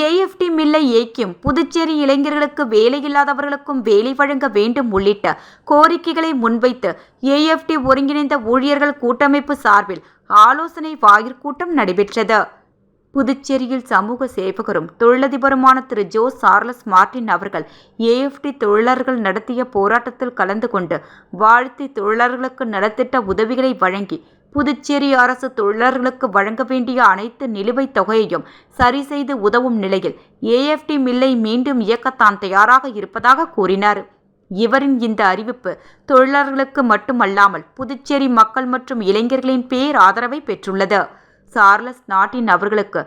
AFT மில்லை இயக்கும் புதுச்சேரி இளைஞர்களுக்கு வேலையில்லாதவர்களுக்கும் வேலை வழங்க வேண்டும் உள்ளிட்ட கோரிக்கைகளை முன்வைத்து ஏஎஃப்டி ஒருங்கிணைந்த ஊழியர்கள் கூட்டமைப்பு சார்பில் ஆலோசனை வாயிற்கூட்டம் நடைபெற்றது. புதுச்சேரியில் சமூக சேவகரும் தொழிலதிபருமான திரு ஜோ சார்லஸ் மார்டின் அவர்கள் ஏஎஃப்டி தொழிலாளர்கள் நடத்திய போராட்டத்தில் கலந்து கொண்டு வாழ்த்தி தொழிலாளர்களுக்கு நலத்திட்ட உதவிகளை வழங்கி புதுச்சேரி அரசு தொழிலாளர்களுக்கு வழங்க வேண்டிய அனைத்து நிலுவைத் தொகையையும் சரி செய்து உதவும் நிலையில் ஏஎஃப்டி மில்லை மீண்டும் இயக்கத்தான் தயாராக இருப்பதாக கூறினார். இவரின் இந்த அறிவிப்பு தொழிலாளர்களுக்கு மட்டுமல்லாமல் புதுச்சேரி மக்கள் மற்றும் இளைஞர்களின் பேராதரவை பெற்றுள்ளது. சார்லஸ் நாட்டின் அவர்களுக்கு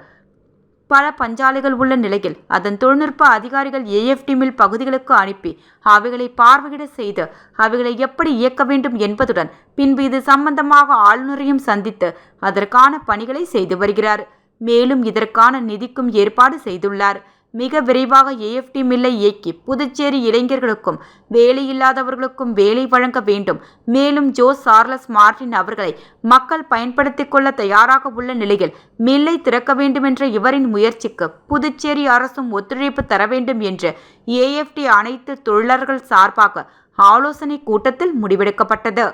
பல பஞ்சாலைகள் உள்ள நிலையில் அதன் தொழில்நுட்ப அதிகாரிகள் ஏஎஃப்டி மில் பகுதிகளுக்கு அனுப்பி அவைகளை பார்வையிட செய்து அவைகளை எப்படி இயக்க வேண்டும் என்பதுடன் பின்பு இது சம்பந்தமாக ஆளுநரையும் சந்தித்து அதற்கான பணிகளை செய்து வருகிறார். மேலும் இதற்கான நிதிக்கும் ஏற்பாடு செய்துள்ளார். மிக விரைவாக ஏஎஃப்டி மில்லை இயக்கி புதுச்சேரி இளைஞர்களுக்கும் வேலையில்லாதவர்களுக்கும் வேலை வழங்க வேண்டும். மேலும் ஜோ சார்லஸ் மார்டின் அவர்களை மக்கள் பயன்படுத்திக் கொள்ள தயாராக உள்ள நிலையில் மில்லை திறக்க வேண்டும் என்ற இவரின் முயற்சிக்கு புதுச்சேரி அரசும் ஒத்துழைப்பு தர வேண்டும் என்று ஏஎஃப்டி அனைத்து தொழிலாளர்கள் சார்பாக ஆலோசனை கூட்டத்தில் முடிவெடுக்கப்பட்டது.